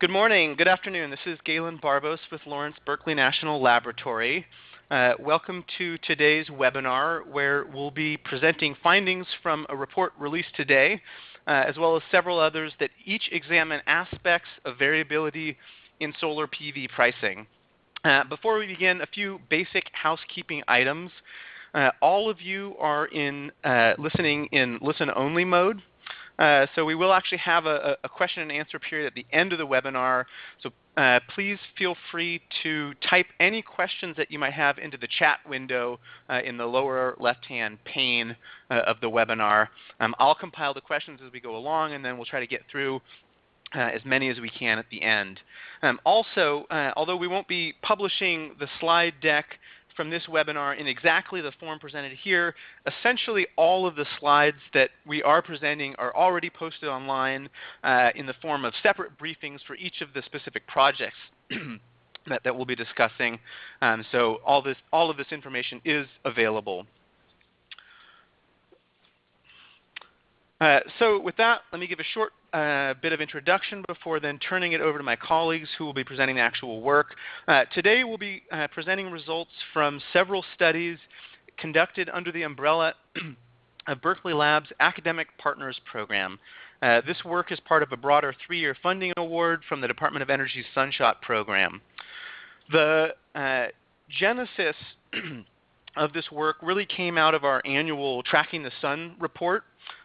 Good morning, good afternoon. This is Galen Barbos with Lawrence Berkeley National Laboratory. Welcome to today's webinar, where we'll be presenting findings from a report released today, as well as several others that each examine aspects of variability in solar PV pricing. Before we begin, a few basic housekeeping items. All of you are listening in listen-only mode. So we will actually have a question and answer period at the end of the webinar. So please feel free to type any questions that you might have into the chat window in the lower left-hand pane of the webinar. I'll compile the questions as we go along, and then we'll try to get through as many as we can at the end. Also, although we won't be publishing the slide deck from this webinar in exactly the form presented here, essentially all of the slides that we are presenting are already posted online in the form of separate briefings for each of the specific projects that we'll be discussing. So all of this information is available. So with that, let me give a short bit of introduction before then turning it over to my colleagues who will be presenting the actual work. Today we'll be presenting results from several studies conducted under the umbrella of Berkeley Lab's Academic Partners Program. This work is part of a broader 3-year funding award from the Department of Energy's Sunshot Program. The genesis of this work really came out of our annual Tracking the Sun report.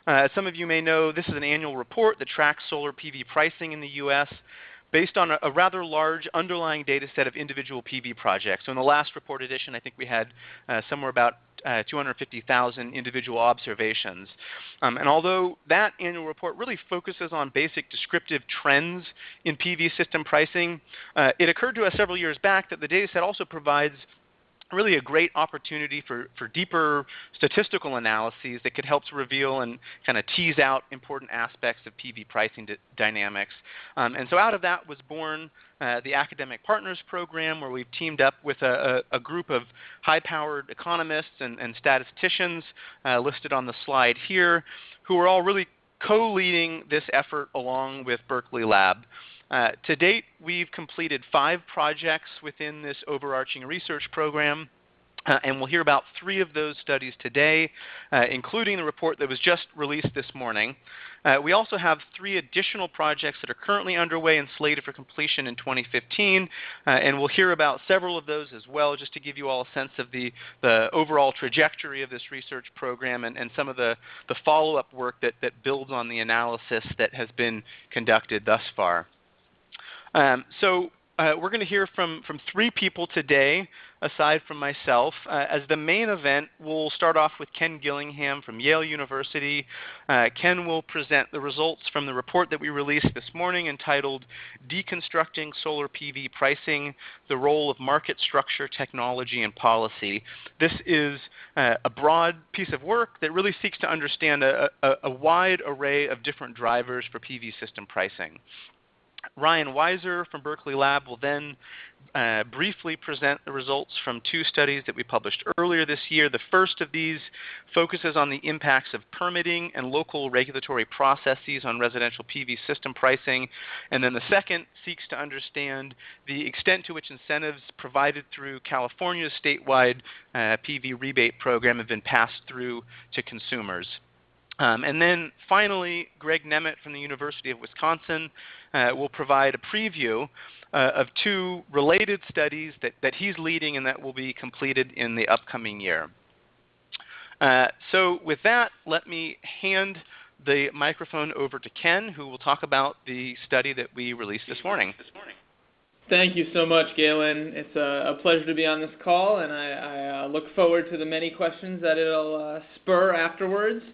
As some of you may know, this is an annual report that tracks solar PV pricing in the U.S. based on a rather large underlying data set of individual PV projects. So in the last report edition, I think we had somewhere about 250,000 individual observations. And although that annual report really focuses on basic descriptive trends in PV system pricing, it occurred to us several years back that the data set also provides really a great opportunity for deeper statistical analyses that could help to reveal and kind of tease out important aspects of PV pricing dynamics. And so out of that was born the Academic Partners Program, where we've teamed up with a group of high-powered economists and statisticians listed on the slide here, who are all really co-leading this effort along with Berkeley Lab. To date, we've completed 5 projects within this overarching research program, and we'll hear about 3 of those studies today, including the report that was just released this morning. We also have 3 additional projects that are currently underway and slated for completion in 2015, and we'll hear about several of those as well, just to give you all a sense of the overall trajectory of this research program and some of the follow-up work that builds on the analysis that has been conducted thus far. So we're going to hear from 3 people today, aside from myself. As the main event, we'll start off with Ken Gillingham from Yale University. Ken will present the results from the report that we released this morning entitled Deconstructing Solar PV Pricing, the Role of Market Structure, Technology, and Policy. This is a broad piece of work that really seeks to understand a wide array of different drivers for PV system pricing. Ryan Weiser from Berkeley Lab will then briefly present the results from 2 studies that we published earlier this year. The first of these focuses on the impacts of permitting and local regulatory processes on residential PV system pricing. And then the second seeks to understand the extent to which incentives provided through California's statewide PV rebate program have been passed through to consumers. And then finally, Greg Nemeth from the University of Wisconsin will provide a preview of 2 related studies that he's leading and that will be completed in the upcoming year. So with that, let me hand the microphone over to Ken, who will talk about the study that we released this morning. Thank you so much, Galen. It's a pleasure to be on this call, and I look forward to the many questions that it'll spur afterwards.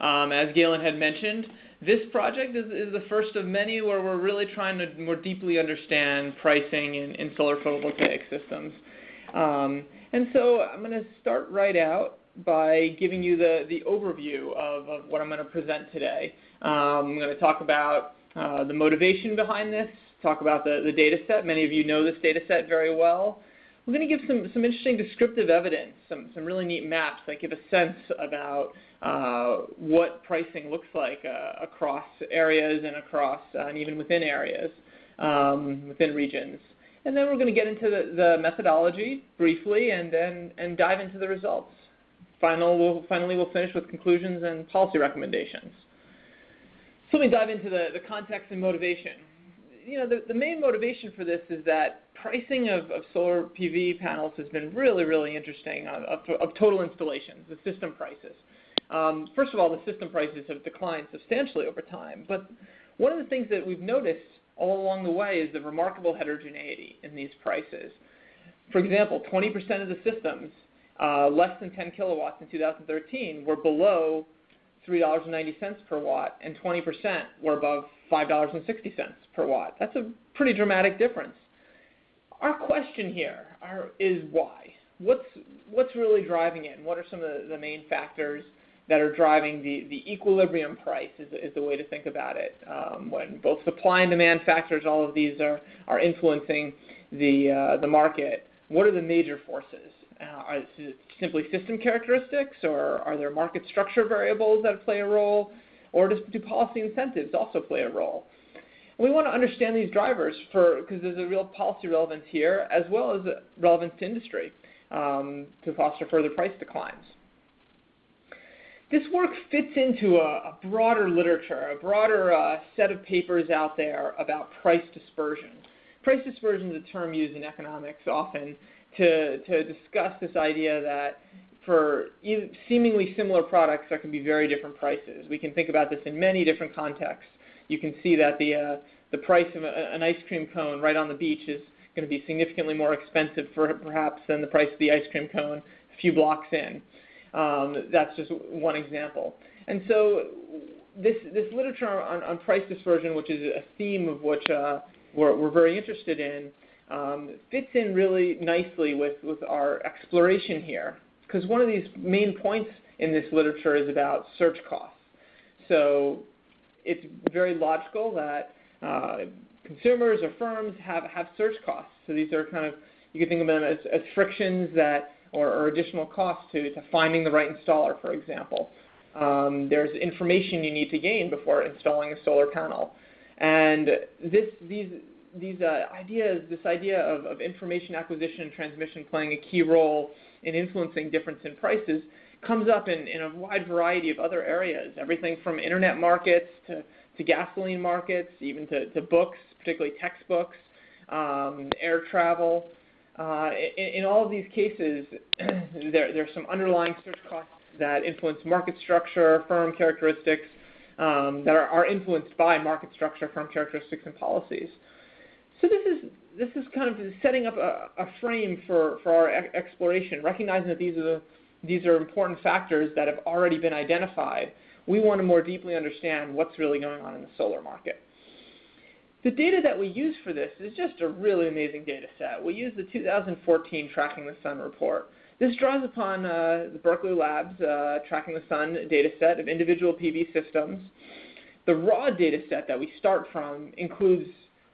As Galen had mentioned, this project is the first of many where we're really trying to more deeply understand pricing in solar photovoltaic systems. And so I'm going to start right out by giving you the overview of what I'm going to present today. I'm going to talk about the motivation behind this, talk about the data set. Many of you know this data set very well. We're going to give some interesting descriptive evidence, some really neat maps that give a sense about what pricing looks like across areas and even within areas. within regions. And then we're going to get into the methodology briefly and dive into the results. Finally, we'll finish with conclusions and policy recommendations. So let me dive into the context and motivation. The main motivation for this is that pricing of solar PV panels has been really, really interesting of total installations, the system prices. First of all, the system prices have declined substantially over time, but one of the things that we've noticed all along the way is the remarkable heterogeneity in these prices. For example, 20% of the systems, less than 10 kilowatts in 2013, were below $3.90 per watt, and 20% were above $5.60 per watt. That's a pretty dramatic difference. Our question here is why? What's really driving it, and what are some of the main factors that are driving the equilibrium price is the way to think about it. When both supply and demand factors, all of these are influencing the market, what are the major forces? Is it simply system characteristics, or are there market structure variables that play a role, or do policy incentives also play a role? And we want to understand these drivers because there's a real policy relevance here, as well as relevance to industry to foster further price declines. This work fits into a broader literature, a broader set of papers out there about price dispersion. Price dispersion is a term used in economics often to discuss this idea that for seemingly similar products, there can be very different prices. We can think about this in many different contexts. You can see that the price of an ice cream cone right on the beach is going to be significantly more expensive perhaps than the price of the ice cream cone a few blocks in. That's just one example. And so this literature on price dispersion, which is a theme of which we're very interested in, fits in really nicely with our exploration here, because one of these main points in this literature is about search costs. So it's very logical that consumers or firms have search costs. So these are you can think of them as frictions or additional costs to finding the right installer, for example. There's information you need to gain before installing a solar panel. And this idea of information acquisition and transmission playing a key role in influencing difference in prices comes up in a wide variety of other areas, everything from internet markets to gasoline markets, even to books, particularly textbooks, air travel. In all of these cases, there's some underlying search costs that influence market structure, firm characteristics, that are influenced by market structure, firm characteristics, and policies. So this is kind of setting up a frame for our exploration, recognizing that these are important factors that have already been identified. We want to more deeply understand what's really going on in the solar market. The data that we use for this is just a really amazing data set. We use the 2014 Tracking the Sun report. This draws upon the Berkeley Labs Tracking the Sun data set of individual PV systems. The raw data set that we start from includes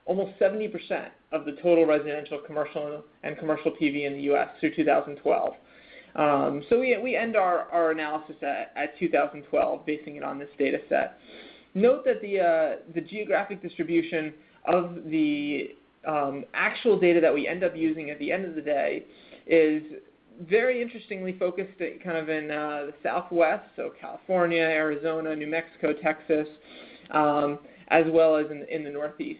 almost 70% of the total residential, commercial, and commercial PV in the U.S. through 2012. So we end our analysis at 2012, basing it on this data set. Note that the geographic distribution of the actual data that we end up using at the end of the day is very interestingly focused kind of in the Southwest, so California, Arizona, New Mexico, Texas, as well as in the Northeast.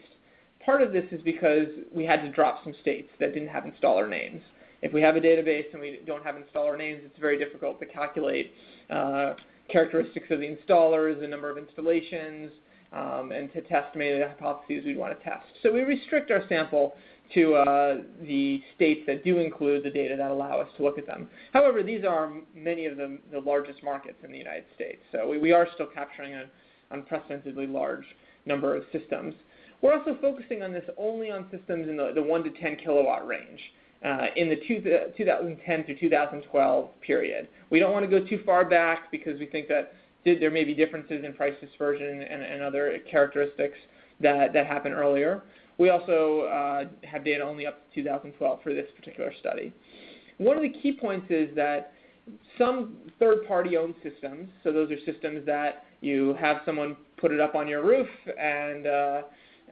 Part of this is because we had to drop some states that didn't have installer names. If we have a database and we don't have installer names, it's very difficult to calculate characteristics of the installers, the number of installations, and to test many of the hypotheses we'd want to test. So we restrict our sample to the states that do include the data that allow us to look at them. However, these are many of the largest markets in the United States, so we are still capturing an unprecedentedly large number of systems. We're also focusing on this only on systems in the 1 to 10 kilowatt range in the 2010 to 2012 period. We don't want to go too far back because we think that there may be differences in price dispersion and other characteristics that happen earlier. We also have data only up to 2012 for this particular study. One of the key points is that some third-party owned systems, so those are systems that you have someone put it up on your roof and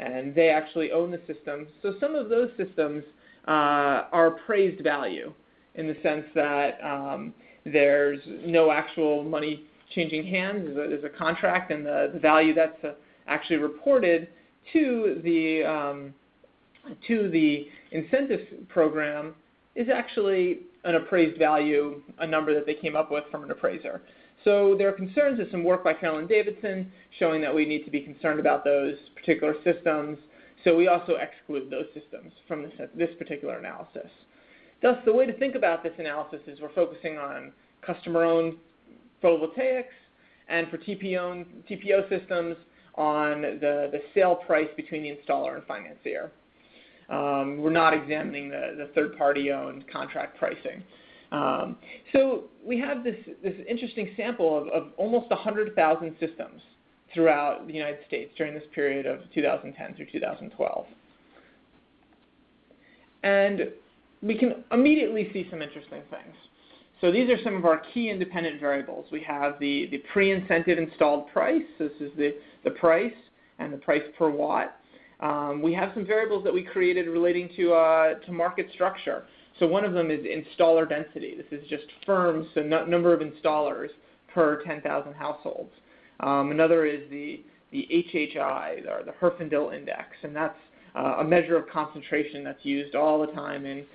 and they actually own the system. So some of those systems are appraised value in the sense that there's no actual money changing hands. There's a contract, and the value that's actually reported to the incentive program is actually an appraised value, a number that they came up with from an appraiser. So there are concerns. There's some work by Carolyn Davidson showing that we need to be concerned about those particular systems. So we also exclude those systems from this particular analysis. Thus, the way to think about this analysis is we're focusing on customer-owned photovoltaics, and for TPO systems on the sale price between the installer and financier. We're not examining the third-party owned contract pricing. So we have this interesting sample of almost 100,000 systems throughout the United States during this period of 2010 through 2012. And we can immediately see some interesting things. So these are some of our key independent variables. We have the pre-incentive installed price. This is the price and the price per watt. We have some variables that we created relating to market structure. So one of them is installer density. This is just firms, so number of installers per 10,000 households. Another is the HHI, or the Herfindahl Index, and that's a measure of concentration that's used all the time in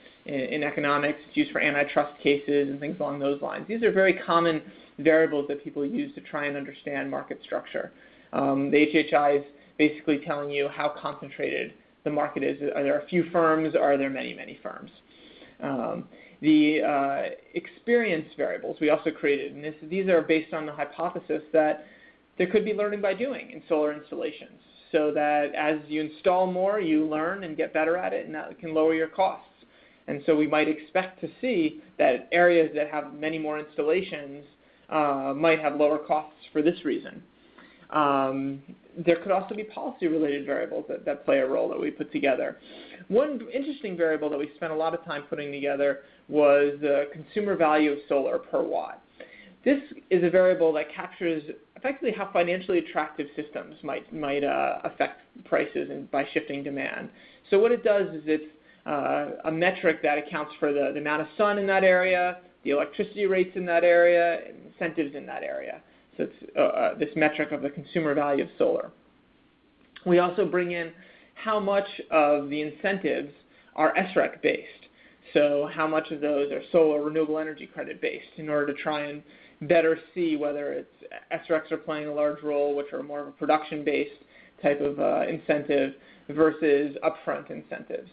economics. It's used for antitrust cases and things along those lines. These are very common variables that people use to try and understand market structure. The HHI is basically telling you how concentrated the market is. Are there a few firms, or are there many, many firms? The experience variables we also created, and these are based on the hypothesis that there could be learning by doing in solar installations, so that as you install more, you learn and get better at it, and that can lower your costs. And so we might expect to see that areas that have many more installations might have lower costs for this reason. There could also be policy-related variables that play a role that we put together. One interesting variable that we spent a lot of time putting together was the consumer value of solar per watt. This is a variable that captures effectively how financially attractive systems might affect prices and by shifting demand. So what it does is it's a metric that accounts for the amount of sun in that area, the electricity rates in that area, and incentives in that area. So it's this metric of the consumer value of solar. We also bring in how much of the incentives are SREC based. So how much of those are solar renewable energy credit based, in order to try and better see whether it's SRECs are playing a large role, which are more of a production based type of incentive versus upfront incentives.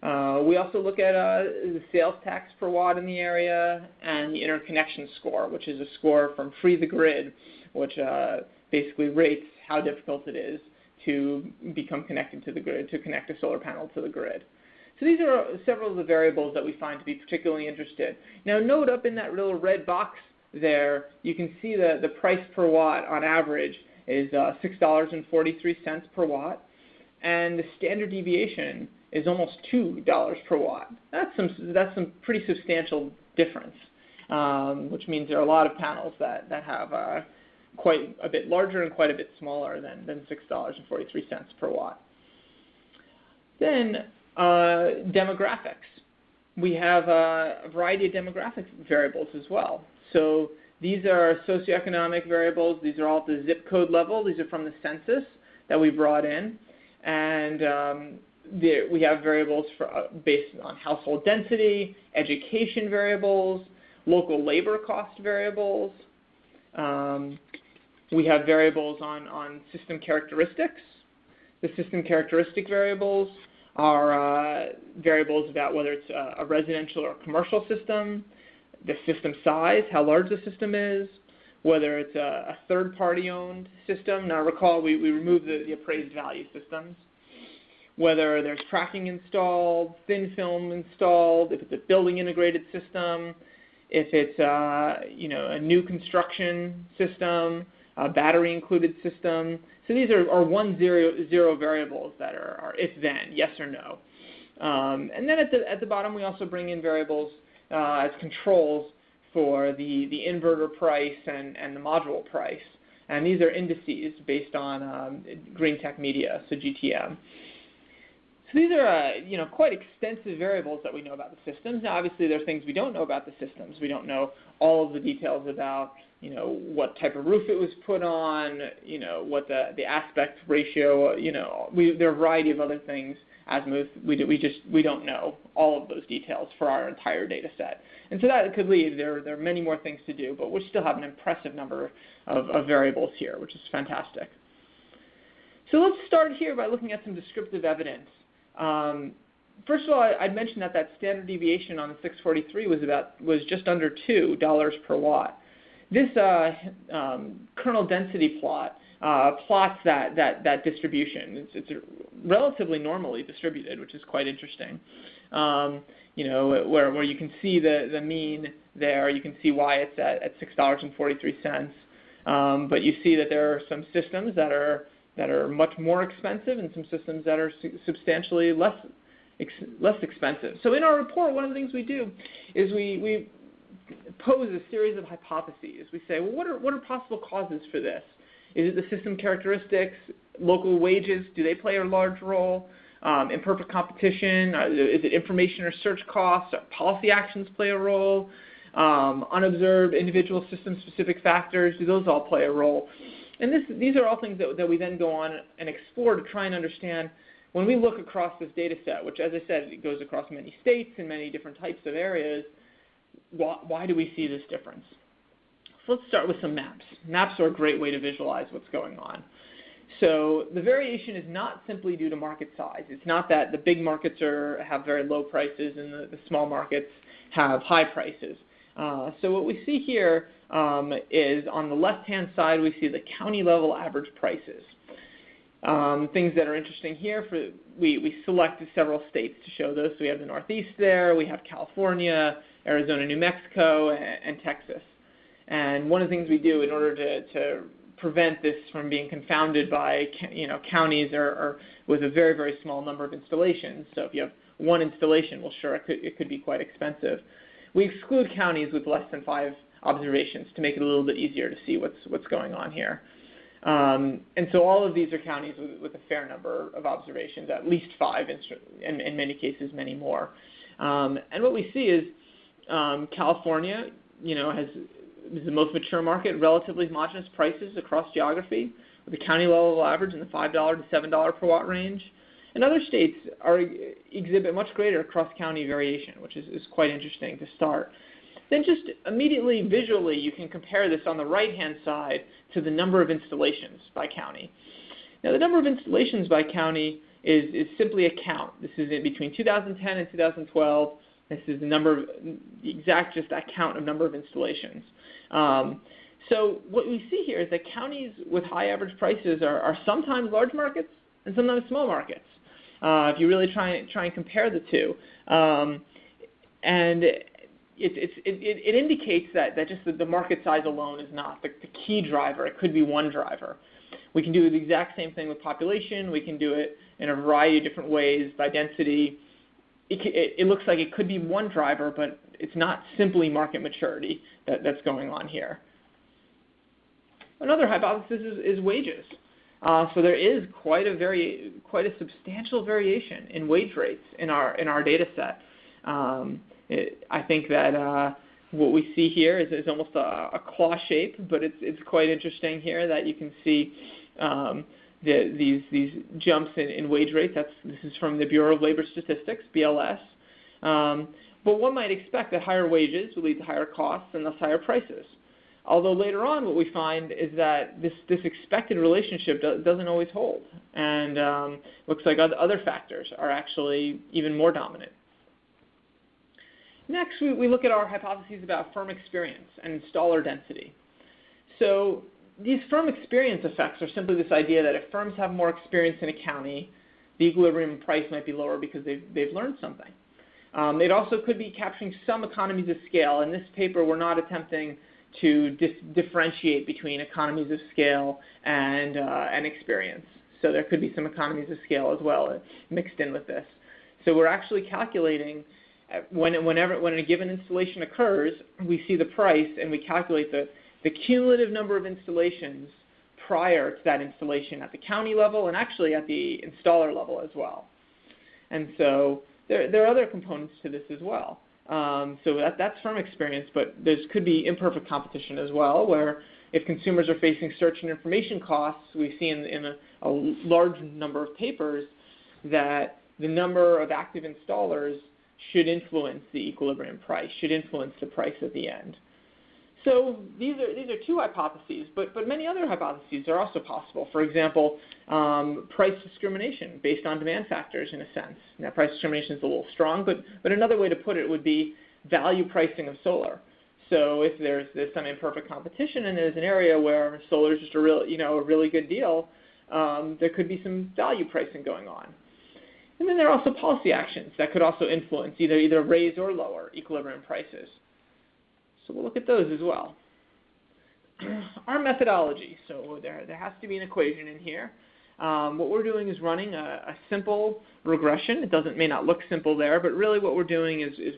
We also look at the sales tax per watt in the area, and the interconnection score, which is a score from Free the Grid, which basically rates how difficult it is to become connected to the grid, to connect a solar panel to the grid. So these are several of the variables that we find to be particularly interested. Now note up in that little red box there, you can see the price per watt on average is $6.43 per watt, and the standard deviation is almost $2 per watt. That's some pretty substantial difference, which means there are a lot of panels that have quite a bit larger and quite a bit smaller than $6.43 per watt. Then demographics. We have a variety of demographic variables as well. So these are socioeconomic variables. These are all at the zip code level. These are from the census that we brought in. And we have variables based on household density, education variables, local labor cost variables. We have variables on system characteristics. The system characteristic variables are variables about whether it's a residential or commercial system, the system size, how large the system is, whether it's a third-party owned system. Now recall, we removed the appraised value systems. Whether there's tracking installed, thin film installed, if it's a building integrated system, if it's a new construction system, a battery included system. So these are 1, 0 variables that are if then, yes or no. And then at the bottom we also bring in variables as controls for the inverter price and the module price. And these are indices based on green tech media, so GTM. So these are quite extensive variables that we know about the systems. Now, obviously, there are things we don't know about the systems. We don't know all of the details about what type of roof it was put on, what the aspect ratio, there are a variety of other things. Azimuth, we don't know all of those details for our entire data set. And so that could lead, there are many more things to do, but we still have an impressive number of variables here, which is fantastic. So let's start here by looking at some descriptive evidence. First of all, I'd mentioned that standard deviation on the 643 was just under $2 per watt. This kernel density plot plots that distribution. It's relatively normally distributed, which is quite interesting. Where you can see the mean there, you can see why it's at $6.43. But you see that there are some systems that are much more expensive and some systems that are substantially less expensive. So in our report, one of the things we do is we pose a series of hypotheses. We say, well, what are possible causes for this? Is it the system characteristics, local wages? Do they play a large role? Imperfect competition? Is it information or search costs? Policy actions play a role? Unobserved individual system-specific factors? Do those all play a role? And these are all things that we then go on and explore to try and understand when we look across this data set, which, as I said, it goes across many states and many different types of areas. Why do we see this difference? So let's start with some maps. Maps are a great way to visualize what's going on. So the variation is not simply due to market size. It's not that the big markets have very low prices and the small markets have high prices. So what we see here is on the left-hand side, we see the county level average prices. Things that are interesting here, we selected several states to show those. So we have the Northeast there, we have California, Arizona, New Mexico, and Texas. And one of the things we do in order to prevent this from being confounded by counties or with a very, very small number of installations. So if you have one installation, well, sure, it could be quite expensive. We exclude counties with less than 5 observations to make it a little bit easier to see what's going on here. And so all of these are counties with a fair number of observations, at least 5, and in many cases, many more. And what we see is California, is the most mature market, relatively homogeneous prices across geography, with a county level average in the $5 to $7 per watt range. And other states exhibit much greater cross-county variation, which is quite interesting to start. Then just immediately visually, you can compare this on the right-hand side to the number of installations by county. Now, the number of installations by county is simply a count. This is between 2010 and 2012. This is the exact just that count of number of installations. So what we see here is that counties with high average prices are sometimes large markets and sometimes small markets. If you really try and compare the two, and it indicates that just the market size alone is not the key driver. It could be one driver. We can do the exact same thing with population. We can do it in a variety of different ways by density. It looks like it could be one driver, but it's not simply market maturity that's going on here. Another hypothesis is wages. So there is quite a substantial variation in wage rates in our data set. I think that what we see here is almost a claw shape, but it's quite interesting here that you can see these jumps in wage rates. This is from the Bureau of Labor Statistics, BLS. But one might expect that higher wages will lead to higher costs and thus higher prices. Although later on what we find is that this expected relationship doesn't always hold. And looks like other factors are actually even more dominant. Next, we look at our hypotheses about firm experience and installer density. So these firm experience effects are simply this idea that if firms have more experience in a county, the equilibrium price might be lower because they've learned something. It also could be capturing some economies of scale. In this paper, we're not attempting to differentiate between economies of scale and experience. So there could be some economies of scale as well mixed in with this. So we're actually calculating when a given installation occurs, we see the price and we calculate the cumulative number of installations prior to that installation at the county level and actually at the installer level as well. And so there are other components to this as well. So that's from experience, but there could be imperfect competition as well, where if consumers are facing search and information costs, we see in a large number of papers that the number of active installers should influence the equilibrium price, should influence the price at the end. So these are two hypotheses, but many other hypotheses are also possible. For example, price discrimination based on demand factors in a sense. Now, price discrimination is a little strong, but another way to put it would be value pricing of solar. So if there's some imperfect competition and there's an area where solar is just a really good deal, there could be some value pricing going on. And then there are also policy actions that could also influence either raise or lower equilibrium prices. So we'll look at those as well. Our methodology. So there has to be an equation in here. What we're doing is running a simple regression. It may not look simple there, but really what we're doing is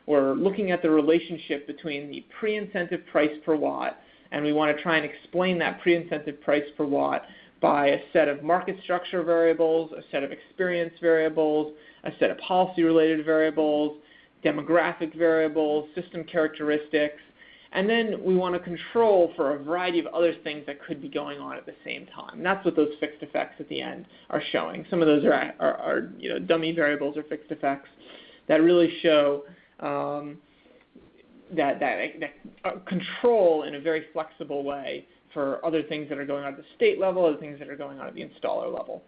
we're looking at the relationship between the pre-incentive price per watt, and we want to try and explain that pre-incentive price per watt by a set of market structure variables, a set of experience variables, a set of policy-related variables, demographic variables, system characteristics, and then we want to control for a variety of other things that could be going on at the same time. And that's what those fixed effects at the end are showing. Some of those are dummy variables or fixed effects that really show that control in a very flexible way for other things that are going on at the state level, other things that are going on at the installer level.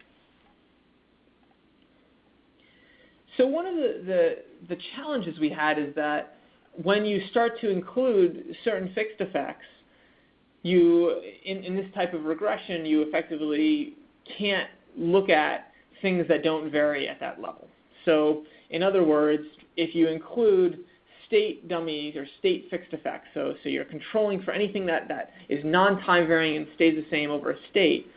So one of the challenges we had is that when you start to include certain fixed effects, in this type of regression, you effectively can't look at things that don't vary at that level. So in other words, if you include state dummies or state fixed effects, so you're controlling for anything that is non-time varying and stays the same over a state,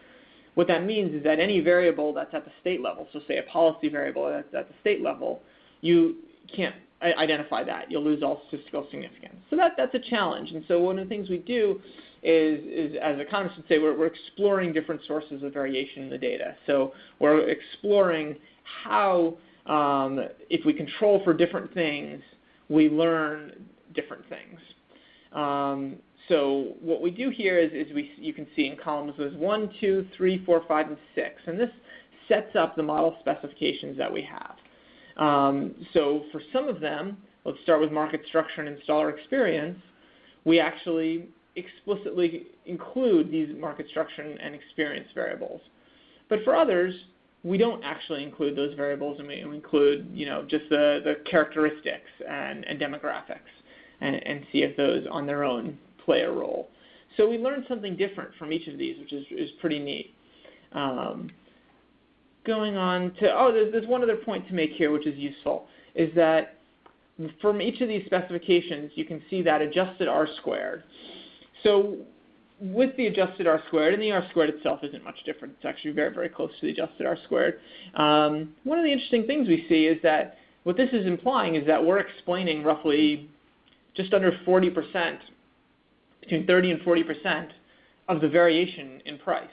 what that means is that any variable that's at the state level, so say a policy variable that's at the state level, you can't identify that. You'll lose all statistical significance. So that's a challenge. And so one of the things we do is as economists would say, we're exploring different sources of variation in the data. So we're exploring how, if we control for different things, we learn different things. So what we do here is you can see in columns was 1, 2, 3, 4, 5, and 6. And this sets up the model specifications that we have. So for some of them, let's start with market structure and installer experience, we actually explicitly include these market structure and experience variables. But for others, we don't actually include those variables, and we include just the characteristics and demographics and see if those on their own play a role. So we learned something different from each of these, which is pretty neat. Going on to, there's one other point to make here which is useful, is that from each of these specifications you can see that adjusted R squared. So with the adjusted R squared, and the R squared itself isn't much different, it's actually very, very close to the adjusted R squared. One of the interesting things we see is that what this is implying is that we're explaining roughly just under 40%, between 30 and 40% of the variation in price,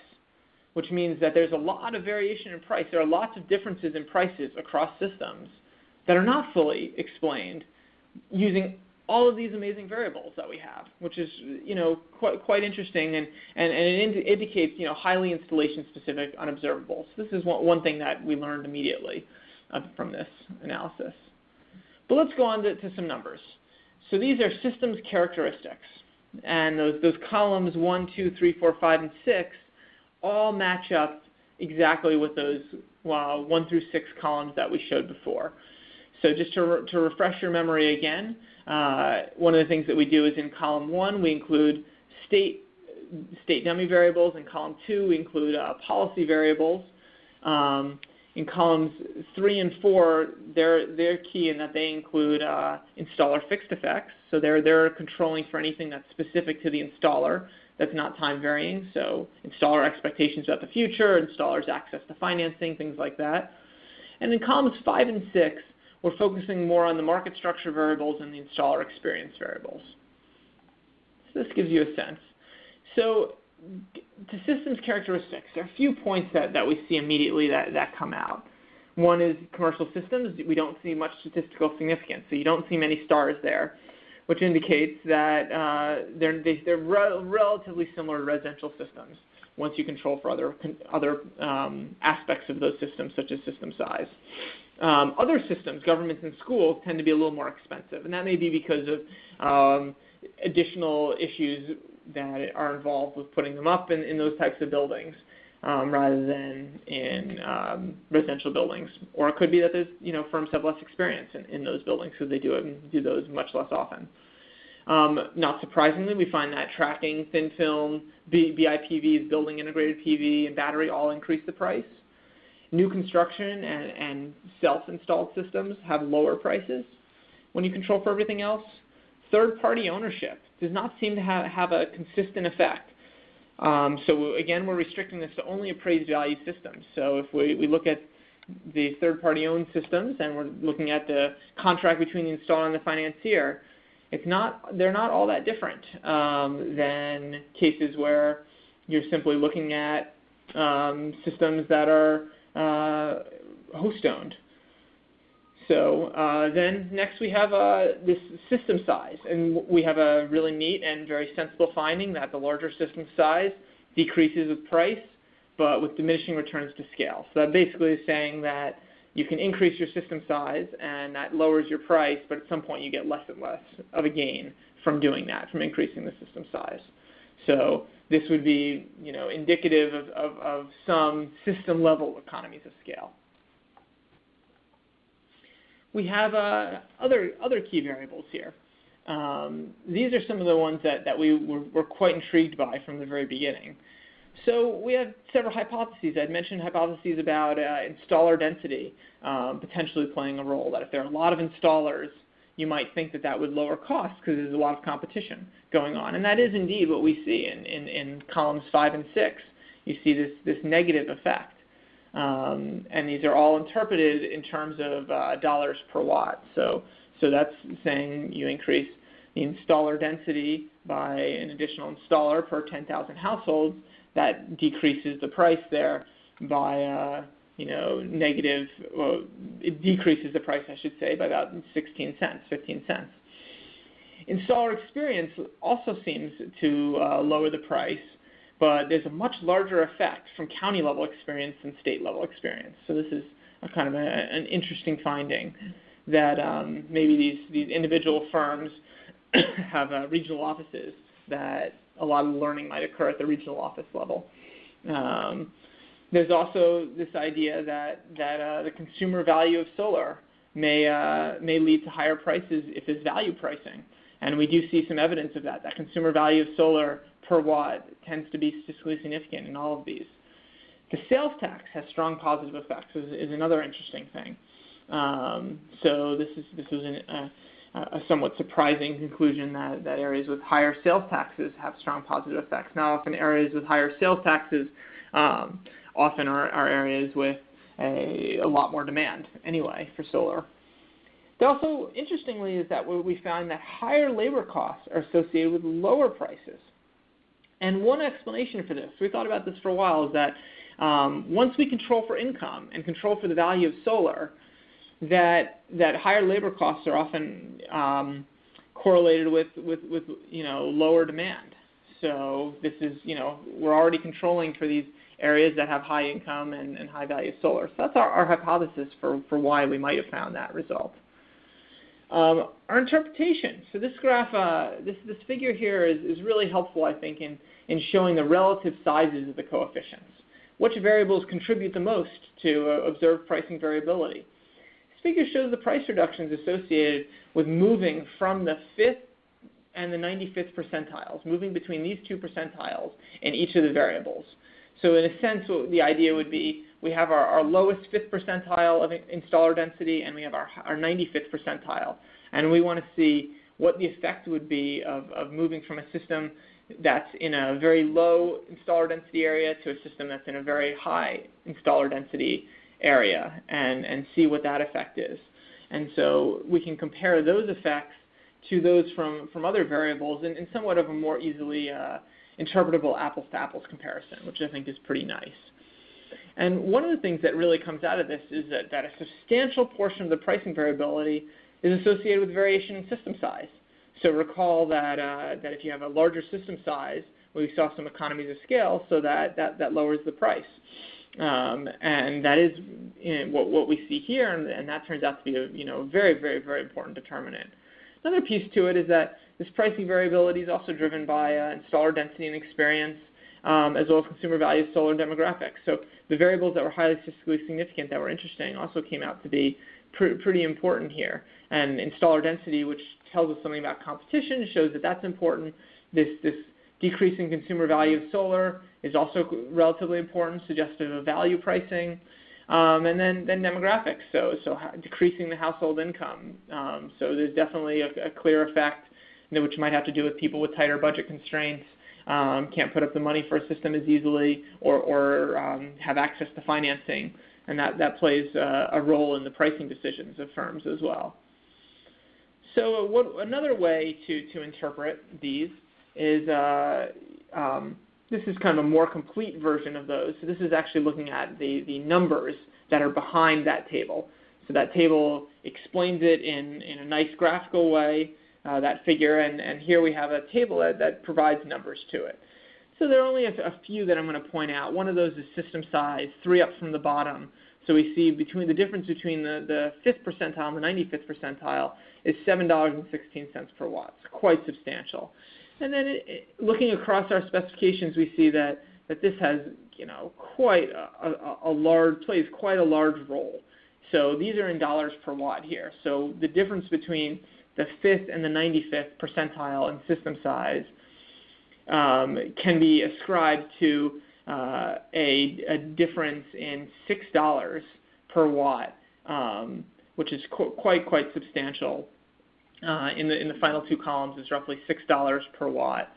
which means that there's a lot of variation in price. There are lots of differences in prices across systems that are not fully explained using all of these amazing variables that we have, which is quite interesting, and it indicates highly installation specific unobservables. This is one thing that we learned immediately from this analysis. But let's go on to some numbers. So these are systems characteristics, and those columns 1, 2, 3, 4, 5, and 6 all match up exactly with those 1 through 6 columns that we showed before. So just to refresh your memory again, one of the things that we do is in column 1 we include state dummy variables. In column 2 we include policy variables. In columns 3 and 4 they're key in that they include installer fixed effects. So they're controlling for anything that's specific to the installer that's not time varying. So installer expectations about the future, installers access to financing, things like that. And in columns 5 and 6 we're focusing more on the market structure variables and the installer experience variables. So this gives you a sense. So to systems characteristics, there are a few points that we see immediately that come out. One is commercial systems. We don't see much statistical significance, so you don't see many stars there, which indicates that they're relatively similar to residential systems once you control for other aspects of those systems, such as system size. Other systems, governments and schools, tend to be a little more expensive, and that may be because of additional issues that are involved with putting them up in those types of buildings rather than in residential buildings. Or it could be that there's, firms have less experience in those buildings, so they do those much less often. Not surprisingly, we find that tracking, thin film, BIPVs, building integrated PV, and battery all increase the price. New construction and self-installed systems have lower prices when you control for everything else. Third-party ownership does not seem to have a consistent effect. So again, we're restricting this to only appraised value systems. So if we look at the third-party owned systems and we're looking at the contract between the installer and the financier, they're not all that different than cases where you're simply looking at systems that are host-owned. So then next we have this system size, and we have a really neat and very sensible finding that the larger system size decreases with price, but with diminishing returns to scale. So that basically is saying that you can increase your system size, and that lowers your price, but at some point you get less and less of a gain from doing that, from increasing the system size. So this would be, indicative of some system-level economies of scale. We have other key variables here. These are some of the ones that we were quite intrigued by from the very beginning. So we have several hypotheses. I'd mentioned hypotheses about installer density potentially playing a role, that if there are a lot of installers, you might think that would lower costs because there's a lot of competition going on. And that is indeed what we see in columns 5 and 6. You see this negative effect. And these are all interpreted in terms of dollars per watt. So that's saying you increase the installer density by an additional installer per 10,000 households. That decreases the price there by it decreases the price, I should say, by about 16 cents, 15 cents. Installer experience also seems to lower the price, but there's a much larger effect from county-level experience than state-level experience. So this is a kind of an interesting finding that maybe these individual firms have regional offices, that a lot of learning might occur at the regional office level. There's also this idea that the consumer value of solar may lead to higher prices if there's value pricing. And we do see some evidence of that. That consumer value of solar per watt tends to be statistically significant in all of these. The sales tax has strong positive effects, is another interesting thing. So this was a somewhat surprising conclusion that areas with higher sales taxes have strong positive effects. Now, often areas with higher sales taxes often are areas with a lot more demand anyway for solar. Also, interestingly, is that we found that higher labor costs are associated with lower prices. And one explanation for this, we thought about this for a while, is that once we control for income and control for the value of solar, that higher labor costs are often correlated with lower demand. So this is, we're already controlling for these areas that have high income and high value solar. So that's our hypothesis for why we might have found that result. Our interpretation. So this graph, this figure here is really helpful, I think, in showing the relative sizes of the coefficients. Which variables contribute the most to observed pricing variability? This figure shows the price reductions associated with moving from the 5th and the 95th percentiles, moving between these two percentiles in each of the variables. So in a sense, what the idea would be, we have our lowest 5th percentile of installer density, and we have our 95th percentile. And we want to see what the effect would be of moving from a system that's in a very low installer density area to a system that's in a very high installer density area, and see what that effect is. And so we can compare those effects to those from other variables in somewhat of a more easily interpretable apples-to-apples comparison, which I think is pretty nice. And one of the things that really comes out of this is that a substantial portion of the pricing variability is associated with variation in system size. So recall that if you have a larger system size, we saw some economies of scale, so that lowers the price. And that is what we see here, and that turns out to be a very, very, very important determinant. Another piece to it is that this pricing variability is also driven by installer density and experience, as well as consumer values, solar, and demographics. So the variables that were highly statistically significant that were interesting also came out to be pretty important here. And installer density, which tells us something about competition, shows that that's important. This decrease in consumer value of solar is also relatively important, suggestive of value pricing. And then demographics, so decreasing the household income. So there's definitely a clear effect, which might have to do with people with tighter budget constraints, can't put up the money for a system as easily, or have access to financing, and that plays a role in the pricing decisions of firms as well. So another way to interpret these is this is kind of a more complete version of those. So this is actually looking at the numbers that are behind that table. So that table explains it in a nice graphical way, that figure, and here we have a table that provides numbers to it. So there are only a few that I'm going to point out. One of those is system size, 3 up from the bottom. So we see the difference between the 5th percentile and the 95th percentile is $7.16 per watt. It's quite substantial. And then looking across our specifications, we see that this has quite plays quite a large role. So these are in dollars per watt here. So the difference between the 5th and the 95th percentile in system size can be ascribed to a difference in $6 per watt, which is quite substantial. In the final two columns is roughly $6 per watt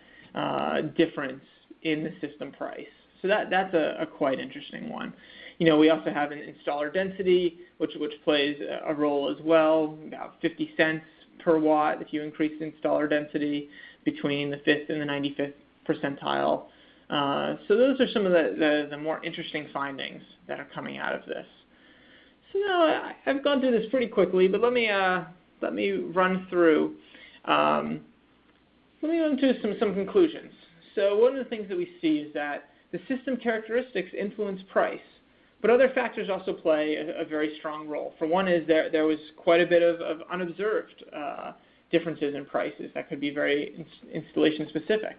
difference in the system price. So that's a quite interesting one. We also have an installer density, which plays a role as well, about 50 cents per watt if you increase the installer density between the 5th and the 95th percentile. So those are some of the more interesting findings that are coming out of this. So now I've gone through this pretty quickly, but let me run through some conclusions. So one of the things that we see is that the system characteristics influence price, but other factors also play a very strong role. For one is there was quite a bit of unobserved differences in prices that could be very installation specific.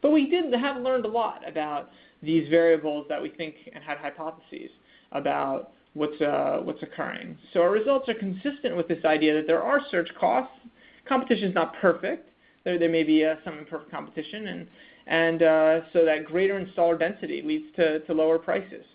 But we have learned a lot about these variables that we think and had hypotheses about what's occurring. So our results are consistent with this idea that there are surge costs. Competition is not perfect. There may be some imperfect competition, and so that greater installer density leads to lower prices,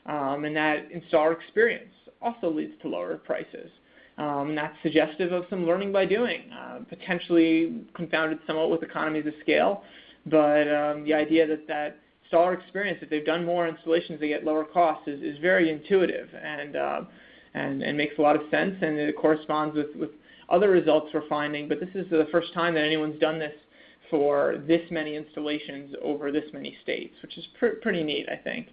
and that installer experience also leads to lower prices. And that's suggestive of some learning by doing, potentially confounded somewhat with economies of scale, but the idea that installer experience, if they've done more installations, they get lower costs, is very intuitive and makes a lot of sense, and it corresponds with other results we're finding. But this is the first time that anyone's done this for this many installations over this many states, which is pretty neat, I think.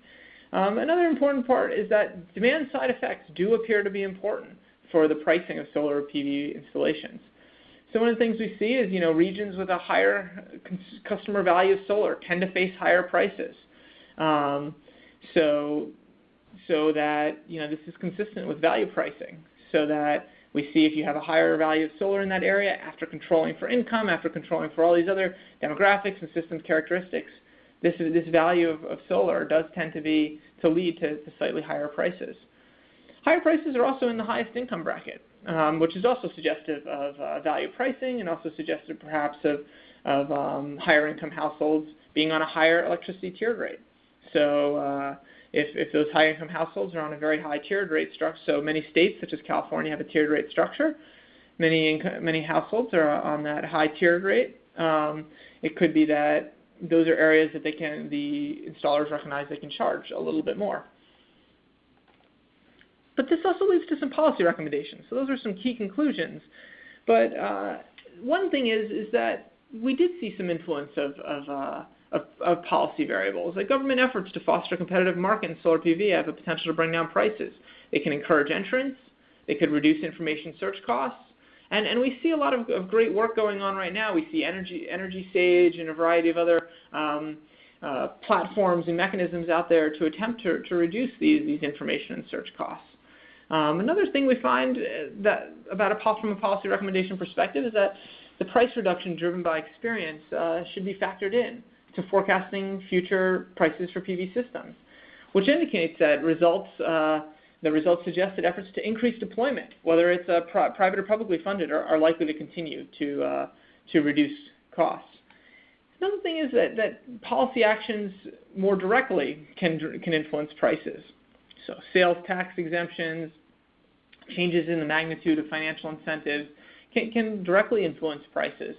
Another important part is that demand side effects do appear to be important for the pricing of solar PV installations. So one of the things we see is, regions with a higher customer value of solar tend to face higher prices. So that, this is consistent with value pricing. So that we see if you have a higher value of solar in that area, after controlling for income, after controlling for all these other demographics and system characteristics, this value of solar does tend to lead to slightly higher prices. Higher prices are also in the highest income bracket, which is also suggestive of value pricing, and also suggestive perhaps of higher income households being on a higher electricity tiered rate. So if those high income households are on a very high tiered rate structure, so many states such as California have a tiered rate structure, many households are on that high tiered rate. It could be that those are areas that the installers recognize they can charge a little bit more. But this also leads to some policy recommendations. So those are some key conclusions. But one thing is that we did see some influence of of policy variables. Like government efforts to foster a competitive market in solar PV have the potential to bring down prices. They can encourage entrants. They could reduce information search costs. And we see a lot of great work going on right now. We see Energy Sage and a variety of other platforms and mechanisms out there to attempt to reduce these information and search costs. Another thing we find from a policy recommendation perspective is that the price reduction driven by experience should be factored in to forecasting future prices for PV systems, which indicates that the results suggest that efforts to increase deployment, whether it's private or publicly funded, are likely to continue to reduce costs. Another thing is that policy actions more directly can influence prices. So sales tax exemptions, changes in the magnitude of financial incentives can directly influence prices.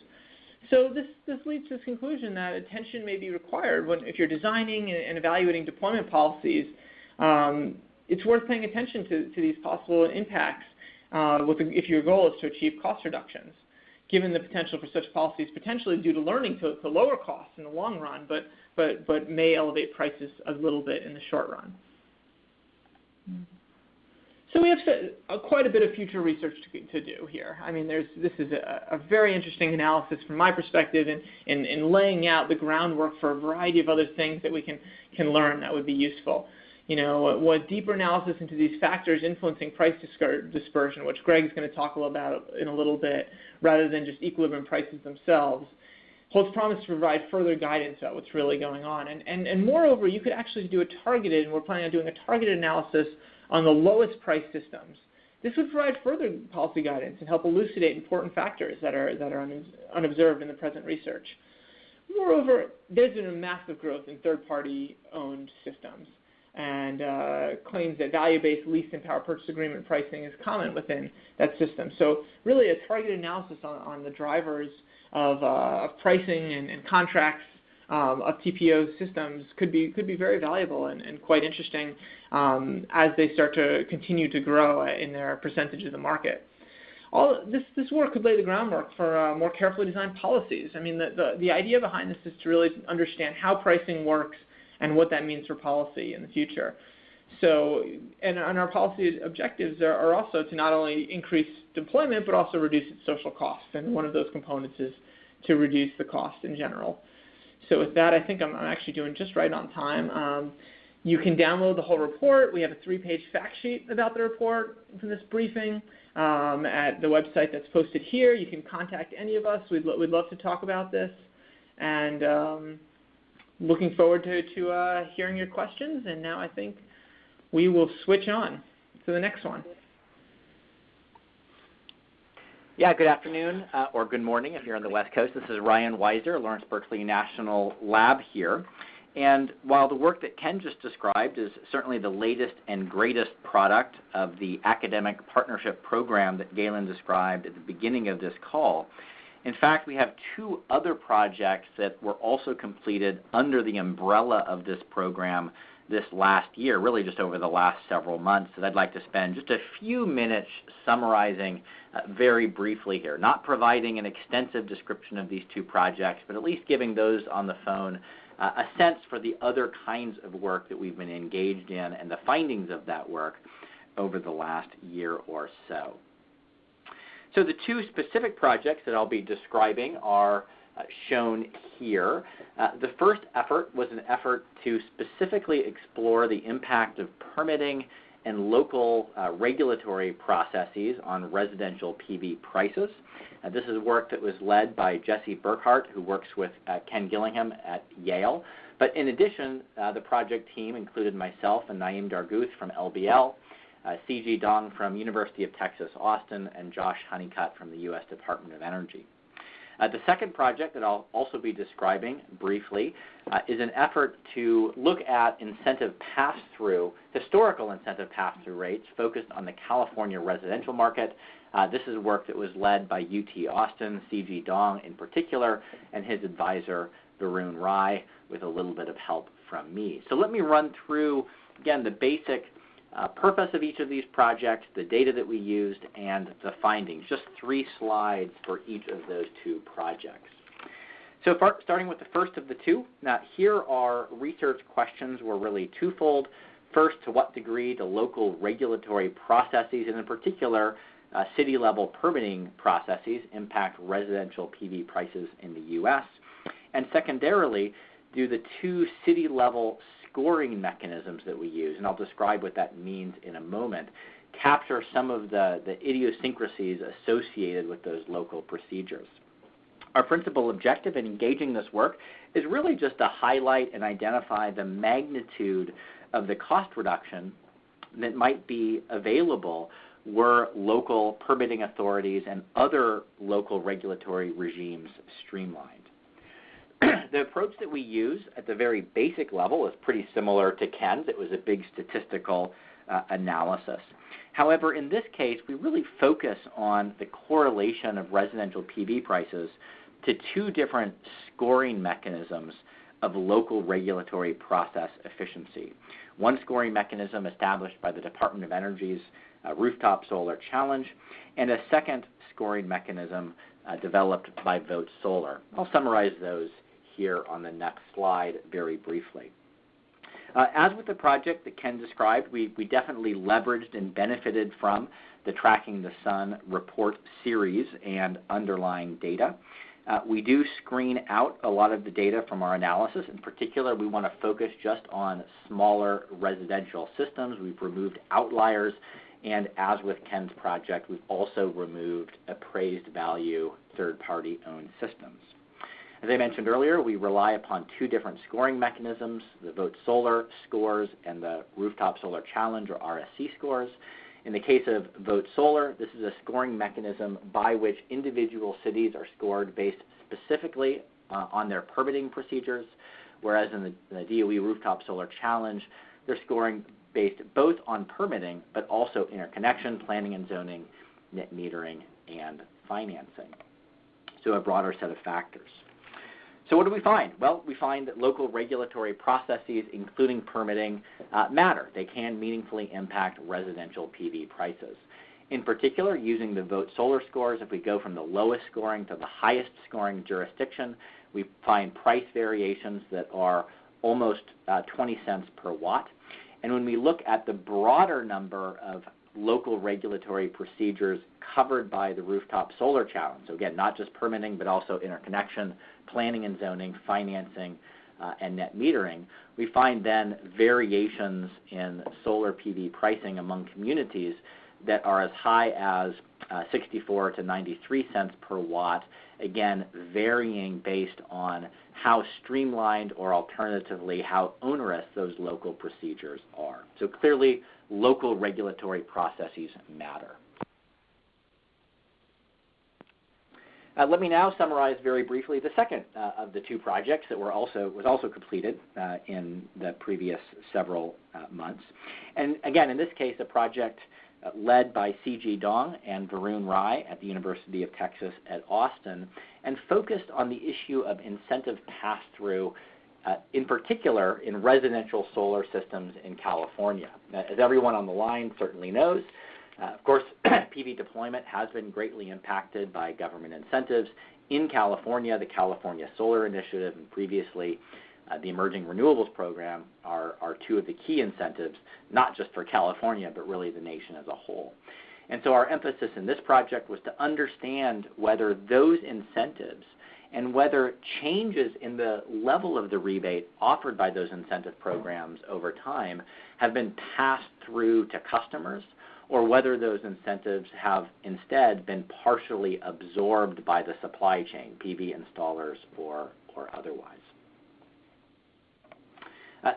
So this leads to this conclusion that attention may be required if you're designing and evaluating deployment policies. It's worth paying attention to these possible impacts if your goal is to achieve cost reductions, given the potential for such policies potentially due to learning to lower costs in the long run, but may elevate prices a little bit in the short run. So we have quite a bit of future research to do here. I mean, this is a very interesting analysis from my perspective in laying out the groundwork for a variety of other things that we can learn that would be useful. You know, what deeper analysis into these factors influencing price dispersion, which Greg's going to talk about in a little bit, rather than just equilibrium prices themselves, holds promise to provide further guidance about what's really going on. And moreover, you could actually do we're planning on doing a targeted analysis on the lowest price systems. This would provide further policy guidance and help elucidate important factors that are unobserved in the present research. Moreover, there's been a massive growth in third-party owned systems, and claims that value-based lease and power purchase agreement pricing is common within that system. So really a targeted analysis on the drivers of pricing and contracts of TPO systems could be very valuable and quite interesting as they start to continue to grow in their percentage of the market. All this work could lay the groundwork for more carefully designed policies. I mean, the idea behind this is to really understand how pricing works and what that means for policy in the future. So, and our policy objectives are also to not only increase deployment, but also reduce its social costs. And one of those components is to reduce the cost in general. So with that, I think I'm actually doing just right on time. You can download the whole report. We have a 3-page fact sheet about the report from this briefing at the website that's posted here. You can contact any of us. We'd love to talk about this. And looking forward to hearing your questions. And now I think we will switch on to the next one. Yeah, good afternoon or good morning if you're on the West Coast. This is Ryan Weiser, Lawrence Berkeley National Lab here. And while the work that Ken just described is certainly the latest and greatest product of the academic partnership program that Galen described at the beginning of this call, in fact, we have 2 other projects that were also completed under the umbrella of this program this last year, really just over the last several months, that I'd like to spend just a few minutes summarizing very briefly here, not providing an extensive description of these 2 projects, but at least giving those on the phone a sense for the other kinds of work that we've been engaged in and the findings of that work over the last year or so. So the 2 specific projects that I'll be describing are shown here. The first effort was an effort to specifically explore the impact of permitting and local regulatory processes on residential PV prices. This is work that was led by Jesse Burkhart, who works with Ken Gillingham at Yale. But in addition, the project team included myself and Naeem Dargouth from LBL, C.G. Dong from University of Texas, Austin, and Josh Honeycutt from the U.S. Department of Energy. The second project that I'll also be describing briefly is an effort to look at incentive pass-through, historical incentive pass-through rates focused on the California residential market. This is work that was led by UT Austin, C.G. Dong in particular, and his advisor, Varun Rai, with a little bit of help from me. So let me run through, again, the basic purpose of each of these projects, the data that we used, and the findings. Just 3 slides for each of those 2 projects. So starting with the first of the two, now here our research questions were really twofold. First, to what degree do local regulatory processes, and in particular city-level permitting processes, impact residential PV prices in the U.S.? And secondarily, do the two city-level scoring mechanisms that we use, and I'll describe what that means in a moment, capture some of the idiosyncrasies associated with those local procedures? Our principal objective in engaging this work is really just to highlight and identify the magnitude of the cost reduction that might be available were local permitting authorities and other local regulatory regimes streamlined. The approach that we use at the very basic level is pretty similar to Ken's. It was a big statistical analysis. However, in this case, we really focus on the correlation of residential PV prices to two different scoring mechanisms of local regulatory process efficiency. One scoring mechanism established by the Department of Energy's Rooftop Solar Challenge, and a second scoring mechanism developed by Vote Solar. I'll summarize those here on the next slide very briefly. As with the project that Ken described, we definitely leveraged and benefited from the Tracking the Sun report series and underlying data. We do screen out a lot of the data from our analysis. In particular, we want to focus just on smaller residential systems. We've removed outliers, and as with Ken's project, we've also removed appraised value third-party owned systems. As I mentioned earlier, we rely upon two different scoring mechanisms, the Vote Solar scores and the Rooftop Solar Challenge, or RSC scores. In the case of Vote Solar, this is a scoring mechanism by which individual cities are scored based specifically on their permitting procedures, whereas in the DOE Rooftop Solar Challenge, they're scoring based both on permitting but also interconnection, planning and zoning, net metering, and financing. So a broader set of factors. So what do we find? Well, we find that local regulatory processes, including permitting, matter. They can meaningfully impact residential PV prices. In particular, using the Vote Solar scores, if we go from the lowest scoring to the highest scoring jurisdiction, we find price variations that are almost 20 cents per watt. And when we look at the broader number of local regulatory procedures covered by the Rooftop Solar Challenge, so again, not just permitting, but also interconnection, planning and zoning, financing, and net metering, we find then variations in solar PV pricing among communities that are as high as 64 to 93 cents per watt, again, varying based on how streamlined or alternatively how onerous those local procedures are. So clearly, local regulatory processes matter. Let me now summarize very briefly the second of the two projects that was also completed in the previous several months. And again, in this case, a project led by C.G. Dong and Varun Rai at the University of Texas at Austin, and focused on the issue of incentive pass-through, in particular in residential solar systems in California. As everyone on the line certainly knows, of course, PV deployment has been greatly impacted by government incentives. In California, the California Solar Initiative and previously the Emerging Renewables Program are two of the key incentives, not just for California, but really the nation as a whole. And so our emphasis in this project was to understand whether those incentives and whether changes in the level of the rebate offered by those incentive programs over time have been passed through to customers, or whether those incentives have instead been partially absorbed by the supply chain, PV installers or otherwise.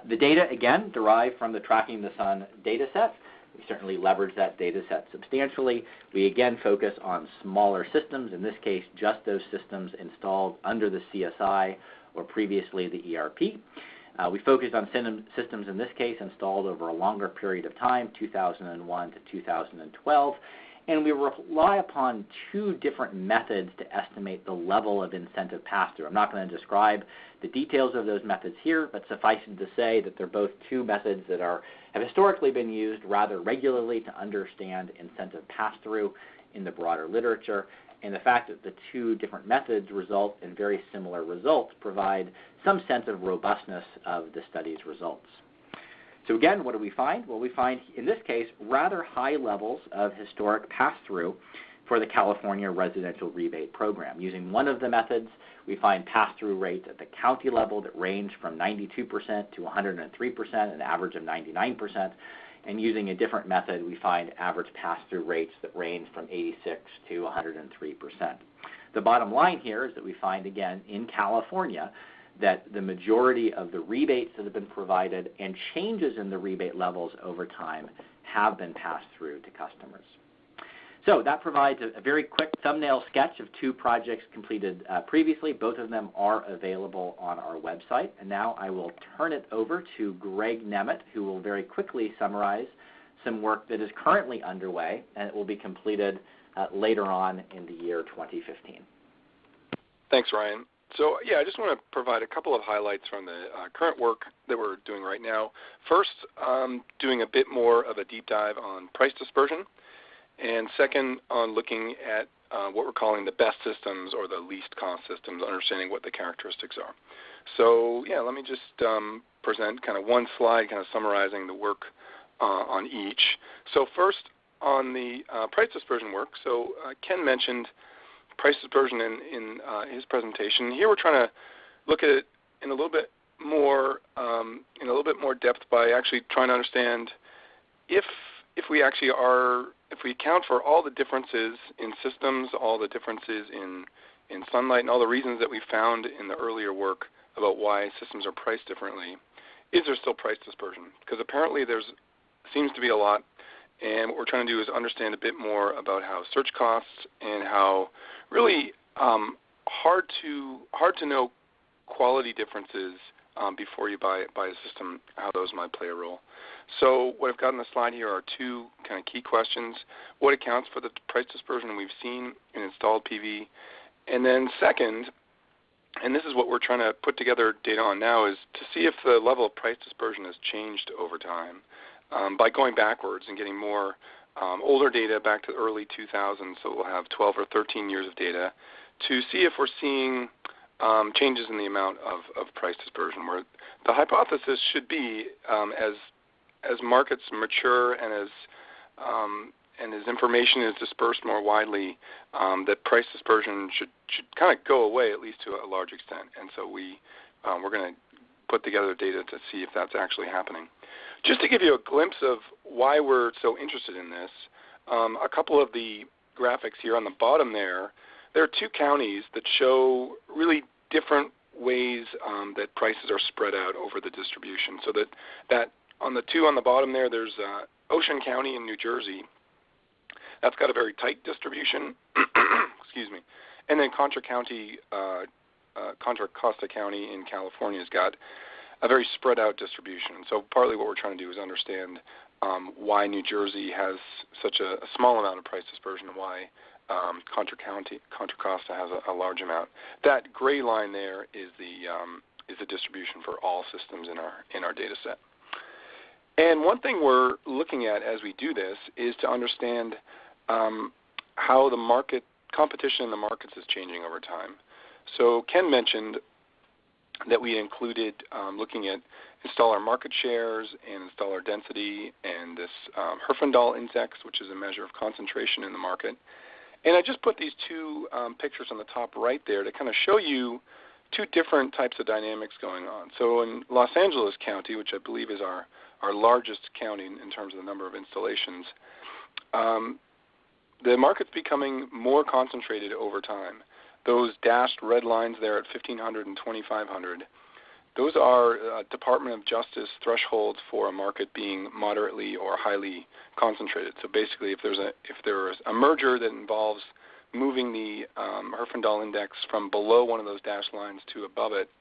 The data, again, derived from the Tracking the Sun data set. We certainly leverage that data set substantially. We again focus on smaller systems, in this case just those systems installed under the CSI or previously the ERP. We focused on systems in this case installed over a longer period of time, 2001 to 2012, And we rely upon two different methods to estimate the level of incentive pass-through. I'm not going to describe the details of those methods here, but suffice it to say that they're both two methods that have historically been used rather regularly to understand incentive pass-through in the broader literature. And the fact that the two different methods result in very similar results provide some sense of robustness of the study's results. So again, what do we find? Well, we find, in this case, rather high levels of historic pass-through for the California residential rebate program. Using one of the methods, we find pass-through rates at the county level that range from 92% to 103%, an average of 99%. And using a different method, we find average pass-through rates that range from 86 to 103%. The bottom line here is that we find, again, in California, that the majority of the rebates that have been provided and changes in the rebate levels over time have been passed through to customers. So that provides a very quick thumbnail sketch of two projects completed previously. Both of them are available on our website. And now I will turn it over to Greg Nemeth, who will very quickly summarize some work that is currently underway, and it will be completed later on in the year 2015. Thanks, Ryan. So, I just want to provide a couple of highlights from the current work that we're doing right now. First, doing a bit more of a deep dive on price dispersion, and second, on looking at what we're calling the best systems or the least cost systems, understanding what the characteristics are. So, let me just present kind of one slide kind of summarizing the work on each. So first, on the price dispersion work, so Ken mentioned price dispersion in his presentation. Here we're trying to look at it in a little bit more depth by actually trying to understand if we account for all the differences in systems, all the differences in sunlight, and all the reasons that we found in the earlier work about why systems are priced differently, is there still price dispersion? Because apparently there seems to be a lot. And what we're trying to do is understand a bit more about how search costs and how really hard to know quality differences before you buy a system, how those might play a role. So what I've got on the slide here are two kind of key questions. What accounts for the price dispersion we've seen in installed PV? And then second, and this is what we're trying to put together data on now, is to see if the level of price dispersion has changed over time. By going backwards and getting more older data back to the early 2000s, so we'll have 12 or 13 years of data, to see if we're seeing changes in the amount of price dispersion, where the hypothesis should be as markets mature and as information is dispersed more widely, that price dispersion should kind of go away, at least to a large extent. And so we're going to put together data to see if that's actually happening. Just to give you a glimpse of why we're so interested in this, a couple of the graphics here on the bottom there are two counties that show really different ways that prices are spread out over the distribution. So that on the two on the bottom there's Ocean County in New Jersey. That's got a very tight distribution. Excuse me. And then Contra Costa County in California has got a very spread out distribution. So partly what we're trying to do is understand why New Jersey has such a small amount of price dispersion and why Contra Costa has a large amount. That gray line there is the distribution for all systems in our data set. And one thing we're looking at as we do this is to understand how the competition in the markets is changing over time. So Ken mentioned that we included looking at installer market shares and installer density and this Herfindahl index, which is a measure of concentration in the market. And I just put these two pictures on the top right there to kind of show you two different types of dynamics going on. So in Los Angeles County, which I believe is our largest county in terms of the number of installations, the market's becoming more concentrated over time. Those dashed red lines there at 1,500 and 2,500, those are Department of Justice thresholds for a market being moderately or highly concentrated. So basically, if there's a merger that involves moving the Herfindahl index from below one of those dashed lines to above it,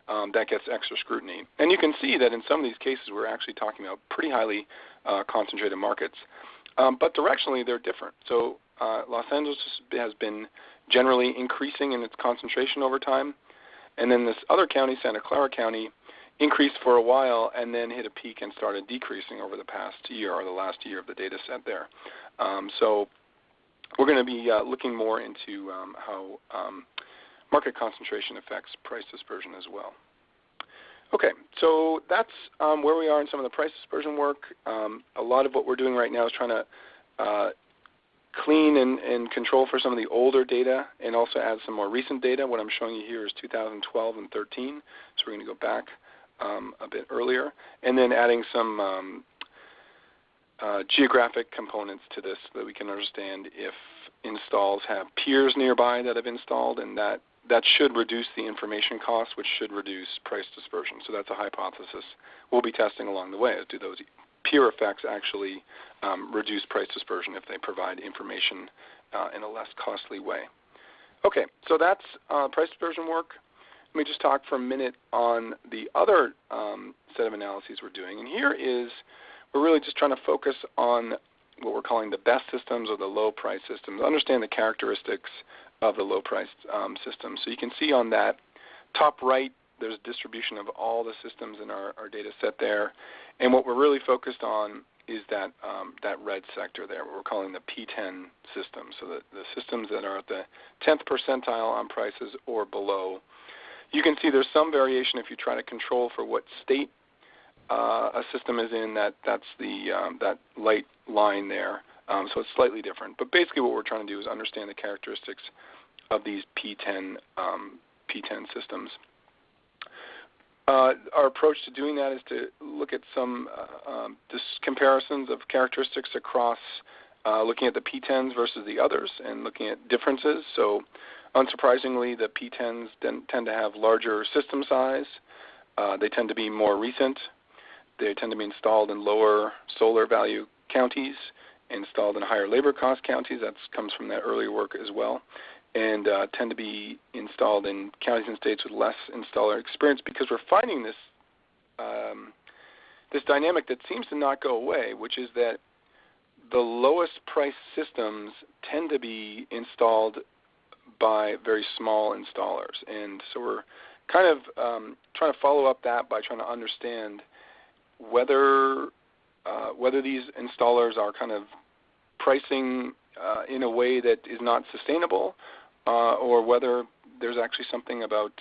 that gets extra scrutiny. And you can see that in some of these cases, we're actually talking about pretty highly concentrated markets. but directionally they're different. So Los Angeles has been generally increasing in its concentration over time, and then this other county, Santa Clara County, increased for a while and then hit a peak and started decreasing over the past year or the last year of the data set there. So we're going to be looking more into how market concentration affects price dispersion as well. Okay, so that's where we are in some of the price dispersion work. A lot of what we're doing right now is trying to clean and control for some of the older data and also add some more recent data. What I'm showing you here is 2012 and 13, so we're going to go back a bit earlier, and then adding some geographic components to this so that we can understand if installs have peers nearby that have installed, and that should reduce the information costs, which should reduce price dispersion. So that's a hypothesis we'll be testing along the way. Do those peer effects actually reduce price dispersion if they provide information in a less costly way? Okay, so that's price dispersion work. Let me just talk for a minute on the other set of analyses we're doing. And here is, we're really just trying to focus on what we're calling the best systems or the low price systems, understand the characteristics of the low priced systems. So you can see on that top right, there's a distribution of all the systems in our data set there. And what we're really focused on is that red sector there, what we're calling the P10 systems. So the systems that are at the 10th percentile on prices or below. You can see there's some variation if you try to control for what state a system is in. That's that light line there. So it's slightly different. But basically what we're trying to do is understand the characteristics of these P10 systems. Our approach to doing that is to look at some comparisons of characteristics across looking at the P10s versus the others and looking at differences. So unsurprisingly, the P10s tend to have larger system size. They tend to be more recent. They tend to be installed in lower solar value counties, installed in higher labor cost counties. That comes from that earlier work as well. And tend to be installed in counties and states with less installer experience, because we're finding this this dynamic that seems to not go away, which is that the lowest price systems tend to be installed by very small installers. And so we're kind of trying to follow up that by trying to understand whether these installers are kind of pricing in a way that is not sustainable, or whether there's actually something about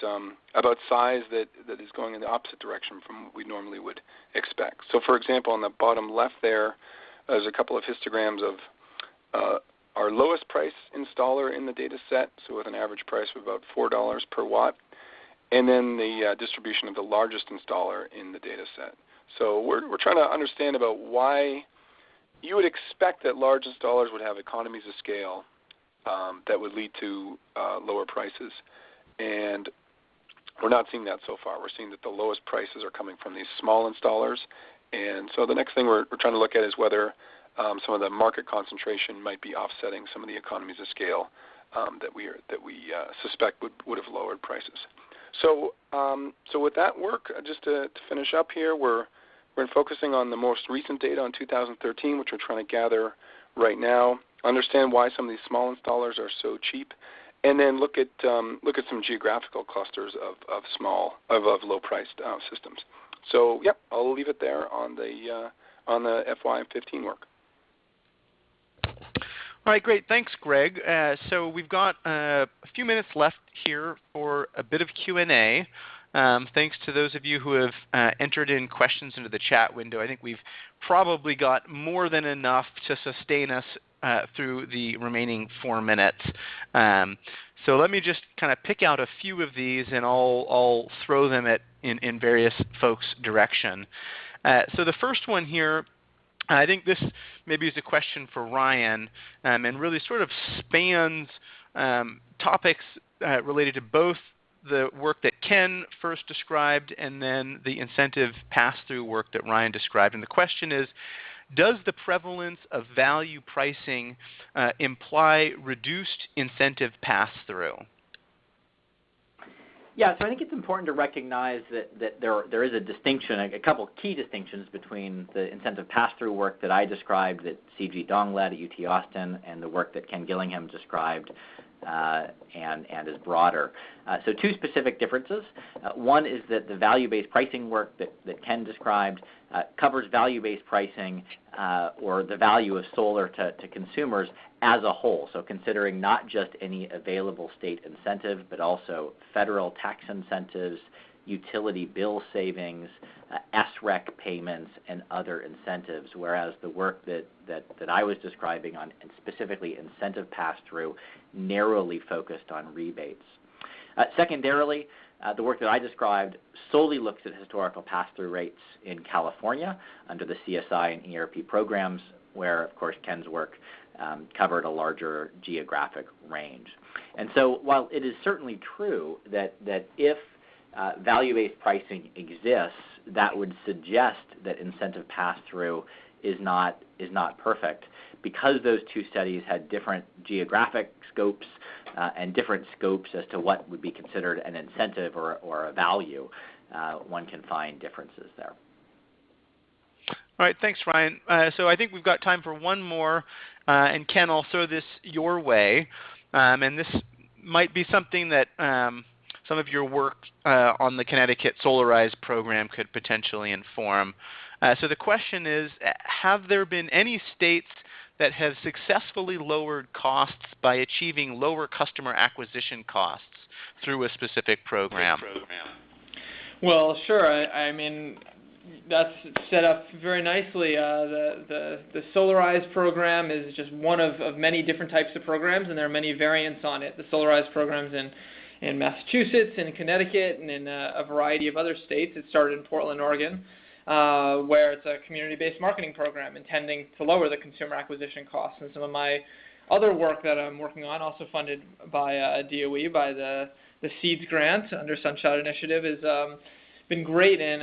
size that is going in the opposite direction from what we normally would expect. So, for example, on the bottom left there's a couple of histograms of our lowest price installer in the data set, so with an average price of about $4 per watt, and then the distribution of the largest installer in the data set. So we're trying to understand about why you would expect that large installers would have economies of scale that would lead to lower prices. And we're not seeing that so far. We're seeing that the lowest prices are coming from these small installers. And so the next thing we're trying to look at is whether some of the market concentration might be offsetting some of the economies of scale that we suspect would have lowered prices. So with that work, just to finish up here, we're focusing on the most recent data on 2013, which we're trying to gather right now, understand why some of these small installers are so cheap, and then look at some geographical clusters of low-priced systems. So, yep, I'll leave it there on the FY15 work. All right, great. Thanks, Greg. So we've got a few minutes left here for a bit of Q&A. Thanks to those of you who have entered in questions into the chat window. I think we've probably got more than enough to sustain us through the remaining 4 minutes. So let me just kind of pick out a few of these, and I'll throw them in various folks' direction. So the first one here, I think this maybe is a question for Ryan, and really sort of spans topics related to both the work that Ken first described and then the incentive pass-through work that Ryan described. And the question is, does the prevalence of value pricing imply reduced incentive pass-through? Yeah, so I think it's important to recognize that there is a distinction, a couple key distinctions between the incentive pass-through work that I described that C.G. Dong led at UT Austin and the work that Ken Gillingham described and is broader. So two specific differences. One is that the value-based pricing work that Ken described covers value-based pricing or the value of solar to consumers as a whole, so considering not just any available state incentive, but also federal tax incentives, utility bill savings, SREC payments, and other incentives, whereas the work that I was describing on, and specifically incentive pass-through, narrowly focused on rebates. Secondarily, the work that I described solely looks at historical pass-through rates in California under the CSI and ERP programs, where, of course, Ken's work covered a larger geographic range. And so while it is certainly true that if value-based pricing exists, that would suggest that incentive pass-through is not perfect, because those two studies had different geographic scopes and different scopes as to what would be considered an incentive or a value. One can find differences there. All right, thanks, Ryan. So I think we've got time for one more, and Ken, I'll throw this your way, and this might be something that some of your work on the Connecticut Solarize program could potentially inform. So the question is, have there been any states that have successfully lowered costs by achieving lower customer acquisition costs through a specific program? Well, sure. I mean, that's set up very nicely. The Solarize program is just one of many different types of programs, and there are many variants on it. The Solarize programs in Massachusetts, in Connecticut, and in a variety of other states. It started in Portland, Oregon, where it's a community-based marketing program intending to lower the consumer acquisition costs. And some of my other work that I'm working on, also funded by DOE, by the SEEDS grant under Sunshine Initiative, has been great in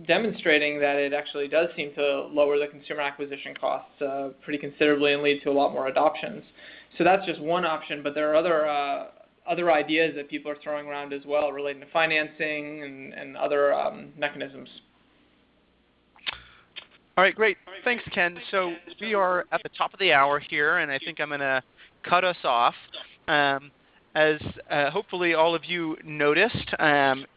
demonstrating that it actually does seem to lower the consumer acquisition costs pretty considerably and lead to a lot more adoptions. So that's just one option, but there are other ideas that people are throwing around as well relating to financing and other mechanisms. All right, great. Thanks, Ken. So we are at the top of the hour here, and I think I'm going to cut us off. As hopefully all of you noticed,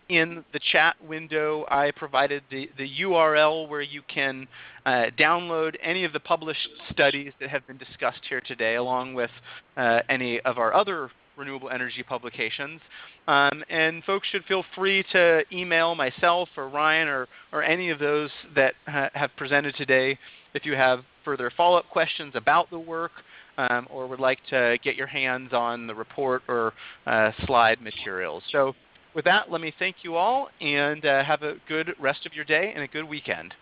in the chat window I provided the URL where you can download any of the published studies that have been discussed here today, along with any of our other renewable energy publications. And folks should feel free to email myself or Ryan or any of those that have presented today if you have further follow-up questions about the work or would like to get your hands on the report or slide materials. So with that, let me thank you all and have a good rest of your day and a good weekend.